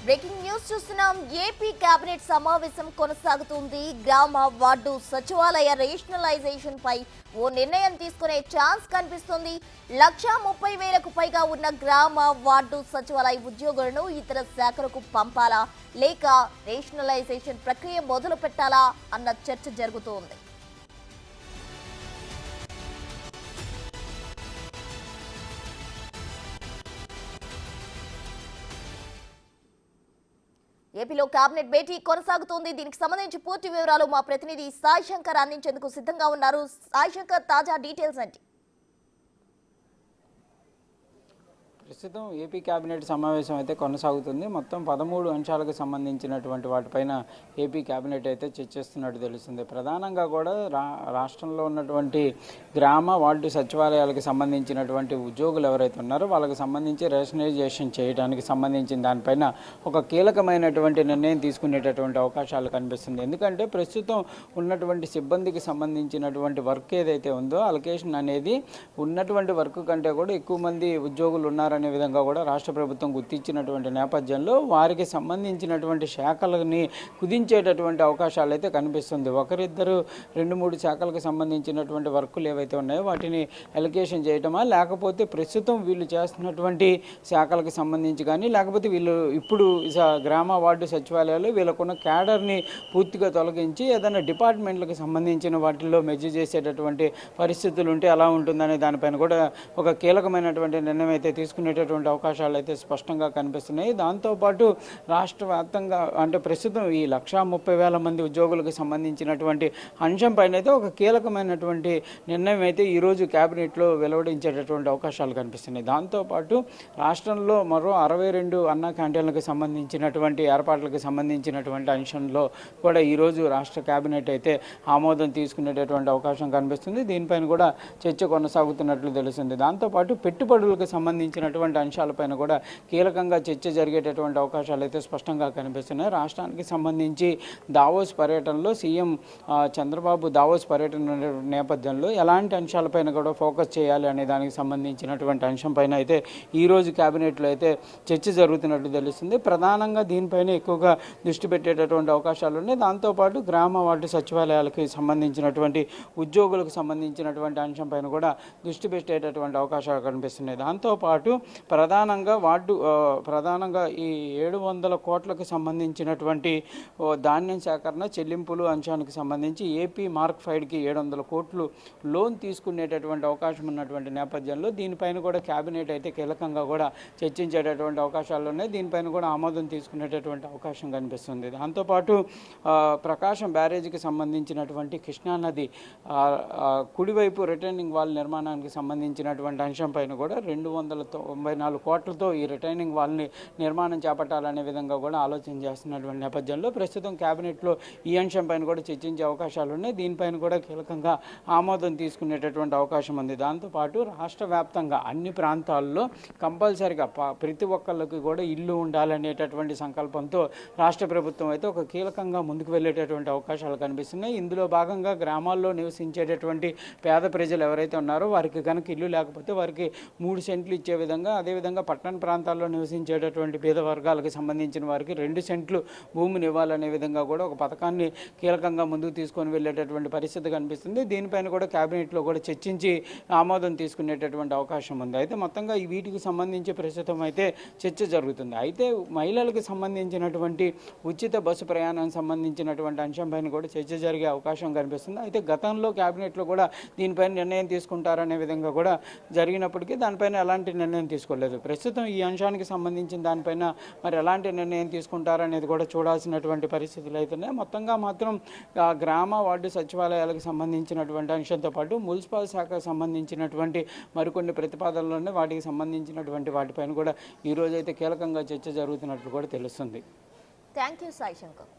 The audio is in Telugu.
బ్రేకింగ్ న్యూస్ చూస్తున్నాం. ఏపీ కేబినెట్ సమావేశం కొనసాగుతుంది. గ్రామ వార్డు సచివాలయ రేషనలైజేషన్ పై ఓ నిర్ణయం తీసుకునే ఛాన్స్ కనిపిస్తుంది. 1,30,000కు పైగా ఉన్న గ్రామ వార్డు సచివాలయ ఉద్యోగులను ఇతర శాఖలకు పంపాలా లేక రేషనలైజేషన్ ప్రక్రియ మొదలు పెట్టాలా అన్న చర్చ జరుగుతోంది. ఏపీలో కేబినెట్ భేటీ కొనసాగుతోంది. దీనికి సంబంధించి పూర్తి వివరాలు మా ప్రతినిధి సాయి శంకర్ అందించేందుకు సిద్ధంగా ఉన్నారు. సాయి శంకర్, తాజా డీటెయిల్స్ ఏంటి? ప్రస్తుతం ఏపీ కేబినెట్ సమావేశం అయితే కొనసాగుతుంది. మొత్తం 13 అంశాలకు సంబంధించినటువంటి వాటిపైన ఏపీ కేబినెట్ అయితే చర్చిస్తున్నట్టు తెలుస్తుంది. ప్రధానంగా కూడా రాష్ట్రంలో ఉన్నటువంటి గ్రామ వార్డు సచివాలయాలకు సంబంధించినటువంటి ఉద్యోగులు ఎవరైతే ఉన్నారో వాళ్ళకి సంబంధించి రేషనలైజేషన్ చేయడానికి సంబంధించిన దానిపైన ఒక కీలకమైనటువంటి నిర్ణయం తీసుకునేటటువంటి అవకాశాలు కనిపిస్తుంది. ఎందుకంటే ప్రస్తుతం ఉన్నటువంటి సిబ్బందికి సంబంధించినటువంటి వర్క్ ఏదైతే ఉందో అలొకేషన్ అనేది ఉన్నటువంటి వర్క్ కంటే కూడా ఎక్కువ మంది ఉద్యోగులు ఉన్నారని అనే విధంగా కూడా రాష్ట్ర ప్రభుత్వం గుర్తించినటువంటి నేపథ్యంలో వారికి సంబంధించినటువంటి శాఖలని కుదించేటటువంటి అవకాశాలు అయితే కనిపిస్తుంది. ఒకరిద్దరు 2-3 శాఖలకు సంబంధించినటువంటి వర్కులు ఏవైతే ఉన్నాయో వాటిని అలొకేషన్ చేయటమా, లేకపోతే ప్రస్తుతం వీళ్ళు చేస్తున్నటువంటి శాఖలకు సంబంధించి కానీ, లేకపోతే వీళ్ళు ఇప్పుడు గ్రామ వార్డు సచివాలయాలు వీళ్ళకున్న క్యాడర్ని పూర్తిగా తొలగించి ఏదైనా డిపార్ట్మెంట్లకు సంబంధించిన వాటిల్లో మెర్జ్ చేసేటటువంటి పరిస్థితులు ఉంటే ఎలా ఉంటుందనే దానిపైన కూడా ఒక కీలకమైనటువంటి నిర్ణయం అయితే తీసుకునేటటువంటి అవకాశాలు అయితే స్పష్టంగా కనిపిస్తున్నాయి. దాంతోపాటు రాష్ట్ర వ్యాప్తంగా అంటే ప్రస్తుతం ఈ 1,30,000 మంది ఉద్యోగులకు సంబంధించినటువంటి అంశం పైన అయితే ఒక కీలకమైనటువంటి నిర్ణయం అయితే ఈరోజు క్యాబినెట్లో వెలువడించేటటువంటి అవకాశాలు కనిపిస్తున్నాయి. దాంతోపాటు రాష్ట్రంలో మరో 62 అన్న క్యాంటీన్లకు సంబంధించినటువంటి ఏర్పాట్లకు సంబంధించినటువంటి అంశంలో కూడా ఈరోజు రాష్ట్ర క్యాబినెట్ అయితే ఆమోదం తీసుకునేటటువంటి అవకాశం కనిపిస్తుంది. దీనిపైన కూడా చర్చ కొనసాగుతున్నట్లు తెలుస్తుంది. దాంతోపాటు పెట్టుబడులకు సంబంధించినటువంటి అంశాలపైన కూడా కీలకంగా చర్చ జరిగేటటువంటి అవకాశాలు అయితే స్పష్టంగా కనిపిస్తున్నాయి. రాష్ట్రానికి సంబంధించి దావోస్ పర్యటనలో సీఎం చంద్రబాబు దావోస్ పర్యటన నేపథ్యంలో ఎలాంటి అంశాలపైన కూడా ఫోకస్ చేయాలి అనే దానికి సంబంధించినటువంటి అంశం పైన అయితే ఈరోజు క్యాబినెట్లో అయితే చర్చ జరుగుతున్నట్టు తెలుస్తుంది. ప్రధానంగా దీనిపైన ఎక్కువగా దృష్టి పెట్టేటటువంటి అవకాశాలు ఉన్నాయి. దాంతోపాటు గ్రామ వార్డు సచివాలయాలకు సంబంధించినటువంటి ఉద్యోగులకు సంబంధించినటువంటి అంశం పైన కూడా దృష్టి పెట్టేటటువంటి అవకాశాలు కనిపిస్తున్నాయి. దాంతోపాటు ప్రధానంగా ఈ 700 కోట్లకు సంబంధించినటువంటి ధాన్యం సేకరణ చెల్లింపులు అంశానికి సంబంధించి ఏపీ మార్క్ 5కి 700 కోట్లు లోన్ తీసుకునేటటువంటి అవకాశం ఉన్నటువంటి నేపథ్యంలో దీనిపైన కూడా క్యాబినెట్ అయితే కీలకంగా కూడా చర్చించేటటువంటి అవకాశాలు ఉన్నాయి. దీనిపైన కూడా ఆమోదం తీసుకునేటటువంటి అవకాశం కనిపిస్తుంది. దాంతోపాటు ప్రకాశం బ్యారేజీకి సంబంధించినటువంటి కృష్ణానది కుడివైపు రిటర్నింగ్ వాల్ నిర్మాణానికి సంబంధించినటువంటి అంశం పైన కూడా 294 కోట్లతో ఈ రిటైనింగ్ వాల్ని నిర్మాణం చేపట్టాలనే విధంగా కూడా ఆలోచన చేస్తున్నటువంటి నేపథ్యంలో ప్రస్తుతం క్యాబినెట్లో ఈ అంశం పైన కూడా చర్చించే అవకాశాలు ఉన్నాయి. దీనిపైన కూడా కీలకంగా ఆమోదం తీసుకునేటటువంటి అవకాశం ఉంది. దాంతోపాటు రాష్ట్ర వ్యాప్తంగా అన్ని ప్రాంతాల్లో కంపల్సరిగా ప్రతి ఒక్కళ్ళకి కూడా ఇల్లు ఉండాలనేటటువంటి సంకల్పంతో రాష్ట్ర ప్రభుత్వం అయితే ఒక కీలకంగా ముందుకు వెళ్ళేటటువంటి అవకాశాలు కనిపిస్తున్నాయి. ఇందులో భాగంగా గ్రామాల్లో నివసించేటటువంటి పేద ప్రజలు ఎవరైతే ఉన్నారో వారికి కనుక ఇల్లు లేకపోతే వారికి 3 సెంట్లు ఇచ్చే విధంగా, అదేవిధంగా పట్టణ ప్రాంతాల్లో నివసించేటటువంటి పేద వర్గాలకు సంబంధించిన వారికి 2 సెంట్లు భూమిని ఇవ్వాలనే విధంగా కూడా ఒక పథకాన్ని కీలకంగా ముందుకు తీసుకొని వెళ్ళేటటువంటి పరిస్థితి కనిపిస్తుంది. దీనిపైన కూడా క్యాబినెట్లో కూడా చర్చించి ఆమోదం తీసుకునేటటువంటి అవకాశం ఉంది. అయితే మొత్తంగా ఈ వీటికి సంబంధించి ప్రస్తుతం అయితే చర్చ జరుగుతుంది. అయితే మహిళలకు సంబంధించినటువంటి ఉచిత బస్సు ప్రయాణానికి సంబంధించినటువంటి అంశం పైన కూడా చర్చ జరిగే అవకాశం కనిపిస్తుంది. అయితే గతంలో క్యాబినెట్లో కూడా దీనిపైన నిర్ణయం తీసుకుంటారనే విధంగా కూడా జరిగినప్పటికీ దానిపైన ఎలాంటి నిర్ణయం తీసుకోలేదు. ప్రస్తుతం ఈ అంశానికి సంబంధించిన దానిపైన మరి ఎలాంటి నిర్ణయం తీసుకుంటారనేది కూడా చూడాల్సినటువంటి పరిస్థితులు అవుతున్నాయి. మొత్తంగా మాత్రం గ్రామ వార్డు సచివాలయాలకు సంబంధించినటువంటి అంశంతో పాటు మున్సిపల్ శాఖకు సంబంధించినటువంటి మరికొన్ని ప్రతిపాదనలు వాటికి సంబంధించినటువంటి వాటిపైన కూడా ఈరోజు అయితే కీలకంగా చర్చ జరుగుతున్నట్లు కూడా తెలుస్తుంది. Thank you Sai Shankar.